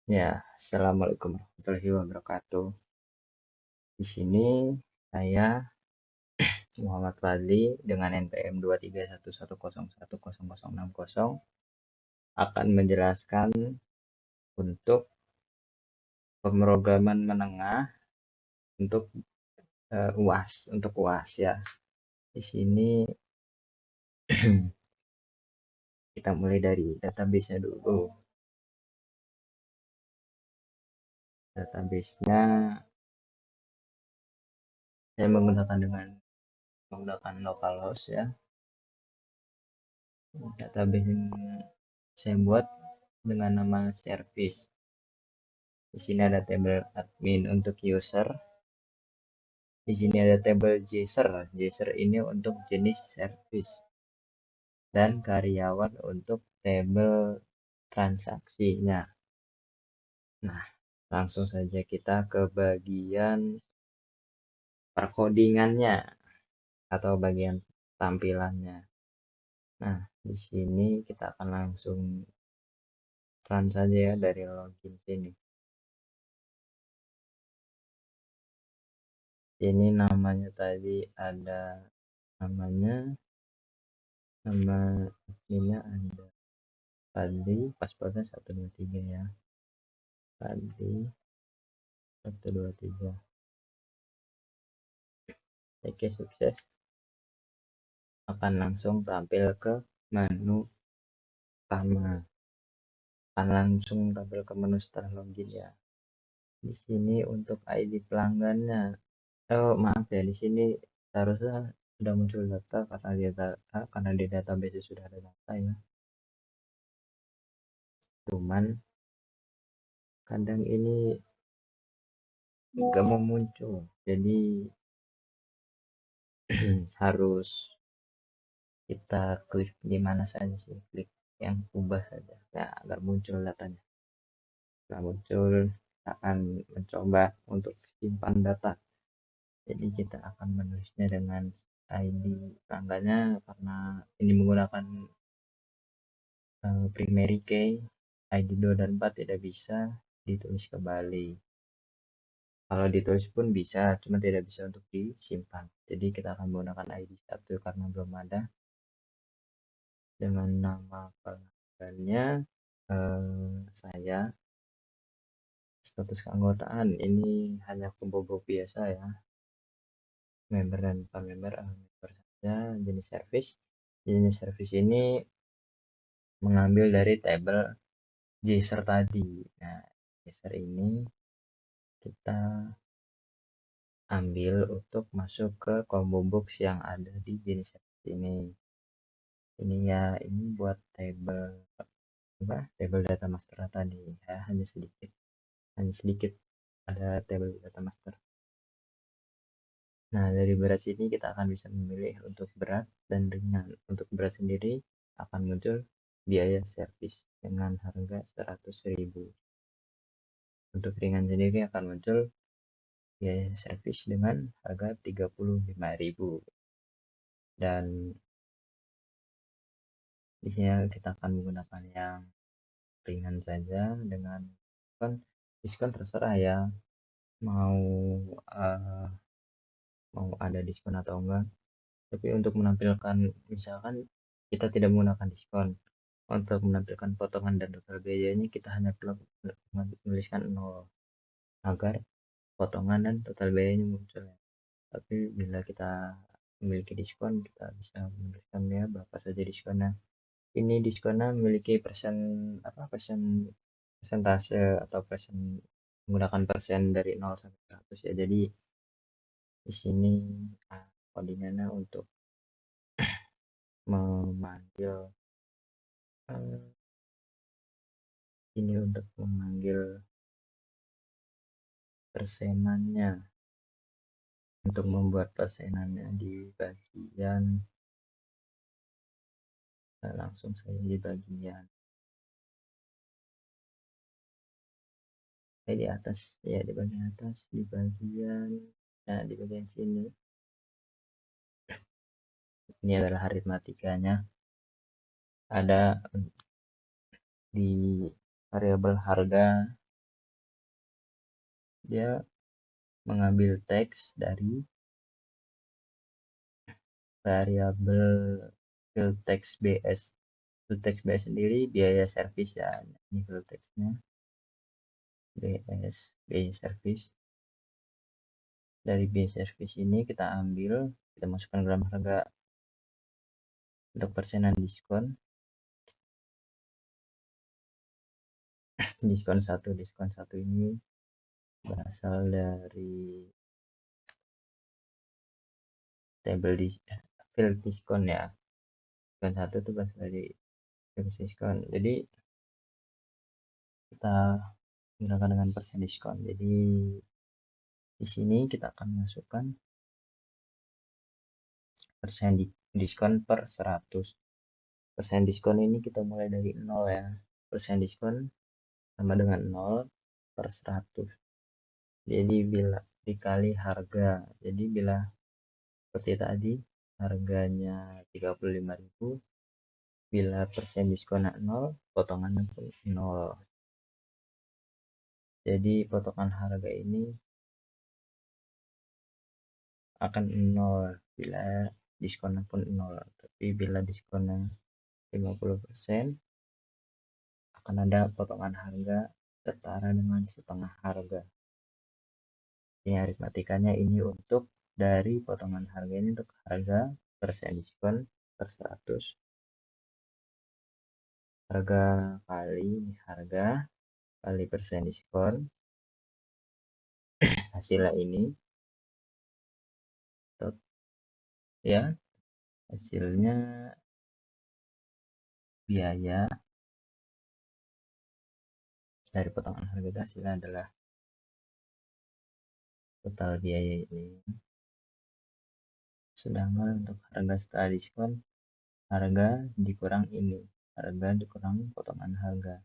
Ya, Assalamualaikum warahmatullahi wabarakatuh. Di sini saya Muhammad Fadli dengan NPM 231110060 akan menjelaskan untuk pemrograman menengah untuk UAS, untuk UAS ya. Di sini kita mulai dari database-nya dulu. Database-nya saya menggunakan localhost ya. Database yang saya buat dengan nama service. Di sini ada tabel admin untuk user. Di sini ada tabel Jaser. Jaser ini untuk jenis service dan karyawan untuk tabel transaksinya. Nah, langsung saja kita ke bagian perkodingannya atau bagian tampilannya. Nah, di sini kita akan langsung run saja ya dari login sini. Ini namanya tadi ada namanya, nama adminnya ada Fadli, passwordnya 123 ya. Fadli 123. Oke, sukses. Akan langsung tampil ke menu utama. Akan langsung tampil ke menu setelah login ya. Di sini untuk ID pelanggannya. Oh, maaf ya, di sini seharusnya sudah muncul data karena di database sudah ada data ya. Cuman kadang ini nggak mau muncul. Jadi harus kita klik di mana saja sih, klik yang ubah saja ya, agar muncul datanya. Setelah muncul, kita akan mencoba untuk simpan data. Jadi kita akan menulisnya dengan ID pelanggannya karena ini menggunakan primary key. ID 2 dan 4 tidak bisa ditulis kembali. Kalau ditulis pun bisa, cuma tidak bisa untuk disimpan. Jadi kita akan menggunakan ID 1 karena belum ada. Dengan nama pelanggannya saya. Status keanggotaan ini hanya pembobok biasa ya, member dan bukan member, member saja. Jenis service ini mengambil dari tabel Jaser tadi. Nah, Jaser ini kita ambil untuk masuk ke combo box yang ada di jenis service ini. Ini ya, ini buat tabel data master tadi ya, hanya sedikit ada tabel data master. Nah, dari berat sini kita akan bisa memilih untuk berat dan ringan. Untuk berat sendiri akan muncul biaya servis dengan harga 100.000. Untuk ringan sendiri akan muncul biaya servis dengan harga 35.000. Dan di sini kita akan menggunakan yang ringan saja dengan diskon terserah ya, mau ada diskon atau enggak. Tapi untuk menampilkan, misalkan kita tidak menggunakan diskon, untuk menampilkan potongan dan total biayanya kita hanya perlu menuliskan 0 agar potongan dan total biayanya muncul. Tapi bila kita memiliki diskon, kita bisa menuliskan ya berapa saja diskonnya. Ini diskonnya memiliki persentase atau menggunakan persen dari 0 sampai 100 ya. Jadi di sini codingannya untuk memanggil ini untuk memanggil persenannya, untuk membuat persenannya di bagian langsung saja di bagian di atas ya, di bagian atas, di bagian sini. Ini adalah aritmatikanya, ada di variabel harga dia mengambil teks dari variabel field text bs. Field text bs sendiri biaya servis ya, ini field textnya bs, biaya servis. Dari biaya servis ini kita ambil, kita masukkan dalam harga untuk persenan diskon. Diskon satu ini berasal dari tabel di field diskon ya. Diskon satu itu berasal dari field diskon. Jadi kita gunakan dengan persen diskon. Jadi di sini kita akan masukkan persen diskon per 100. Persen diskon ini kita mulai dari 0 ya. Persen diskon sama dengan 0 per 100. Jadi bila dikali harga. Jadi bila seperti tadi harganya 35.000, bila persen diskon 0, potongannya pun 0. Jadi potongan harga ini akan 0 bila diskonnya pun 0. Tapi bila diskonnya 50%, akan ada potongan harga setara dengan setengah harga. Ini aritmatikanya ini untuk dari potongan harga ini untuk harga persen diskon per 100. Harga kali persen diskon, hasilnya ini ya, hasilnya biaya dari potongan harga itu hasilnya adalah total biaya ini. Sedangkan untuk harga setelah diskon, harga dikurang ini, harga dikurang potongan harga.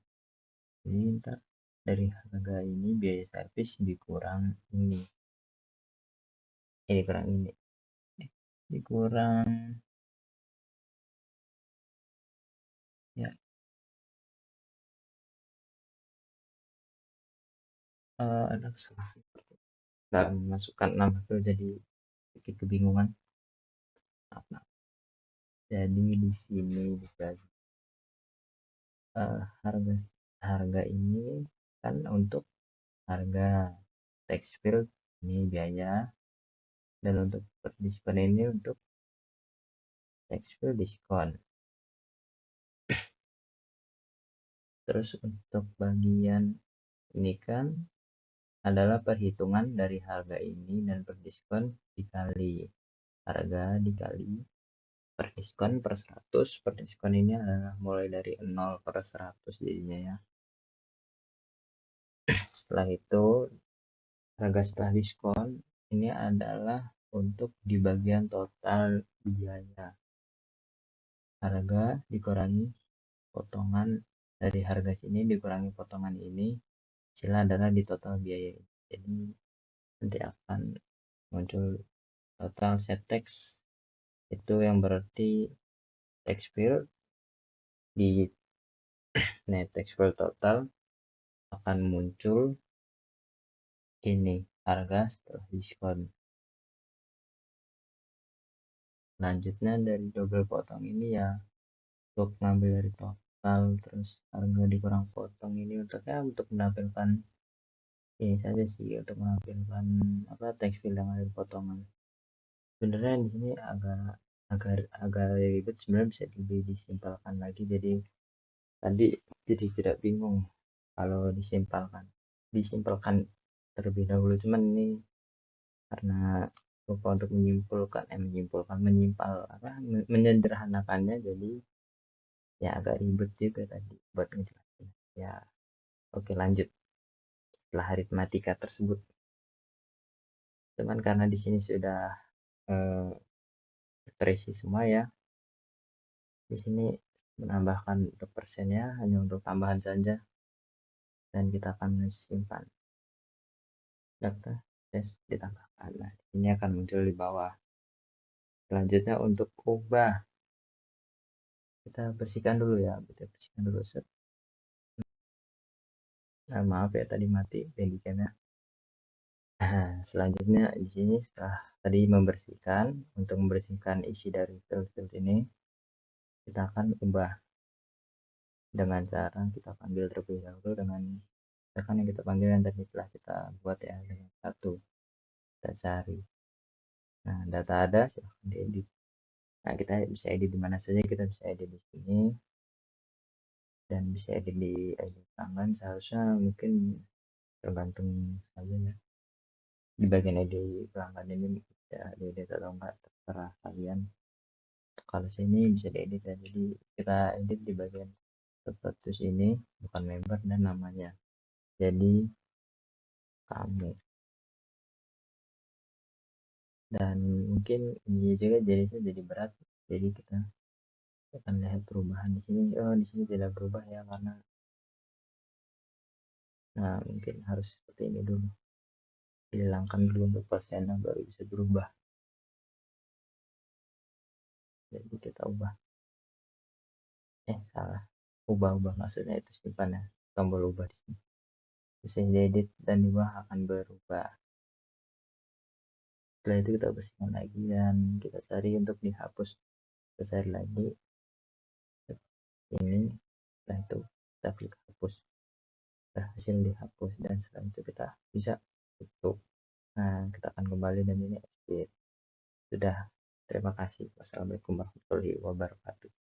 Jadi ntar dari harga ini biaya servis dikurang ini, kurang ini, dikurang ya, ada salah dalam memasukkan nama itu jadi sedikit kebingungan. Nah, jadi di sini dibagi harga ini kan untuk harga text field ini biaya, dan untuk diskon ini untuk text field diskon. Terus untuk bagian ini kan adalah perhitungan dari harga ini dan per diskon dikali harga dikali per diskon per 100. Per diskon ini adalah mulai dari 0 per 100 jadinya ya. Setelah itu harga setelah diskon ini adalah untuk di bagian total biaya. Harga dikurangi potongan dari harga sini dikurangi potongan ini, hasilnya adalah di total biaya. Jadi nanti akan muncul total set text, itu yang berarti text field di net text field total akan muncul ini harga setelah diskon. Selanjutnya dari double potong ini ya untuk ngambil dari total terus harga dikurang potong ini untuk menampilkan ini saja sih, untuk menampilkan text field yang ada di potongan. Sebenarnya di sini agak ribet, sebenarnya bisa lebih disimpelkan lagi. Jadi tadi jadi tidak bingung kalau disimpelkan terlebih dahulu, cuman ini karena lupa untuk menyederhanakannya, jadi ya agak ribet juga tadi buat ngejelasin ya. Oke, lanjut setelah aritmatika tersebut. Cuman karena di sini sudah terisi semua ya, di sini menambahkan untuk persennya hanya untuk tambahan saja, dan kita akan simpan data tes ditambahkan. Nah, ini akan muncul di bawah. Selanjutnya untuk ubah, kita bersihkan dulu ya, set. Maaf ya tadi mati bandicamnya. Nah, selanjutnya di sini setelah tadi membersihkan, untuk membersihkan isi dari field ini, kita akan ubah dengan cara kita panggil terlebih dahulu dengan misalkan yang kita panggil yang tadi telah kita buat ya dengan satu kita cari. Nah, data ada, silahkan diedit. Nah, kita bisa edit di mana saja, kita bisa edit di sini dan bisa edit di edit tangan. Seharusnya mungkin tergantung saja ya. Di bagian edit pelanggan ini bisa diedit atau enggak terserah kalian. Kalau sini bisa diedit ya, jadi kita edit di bagian status ini bukan member dan namanya, jadi kamu. Dan mungkin ini juga jadi berat, jadi kita akan lihat perubahan di sini. Oh, di sini tidak berubah ya karena nah mungkin harus seperti ini dulu, dihilangkan dulu untuk persennya baru bisa berubah. Jadi kita ubah, salah, ubah maksudnya itu simpan ya, tombol ubah di sini bisa diedit dan ubah akan berubah. Setelah itu kita bersihkan lagi dan kita cari untuk dihapus, kita cari lagi ini, setelah itu kita klik hapus, berhasil dihapus dan setelah itu kita bisa tutup. Nah, kita akan kembali dan ini exit sudah. Terima kasih. Wassalamualaikum warahmatullahi wabarakatuh.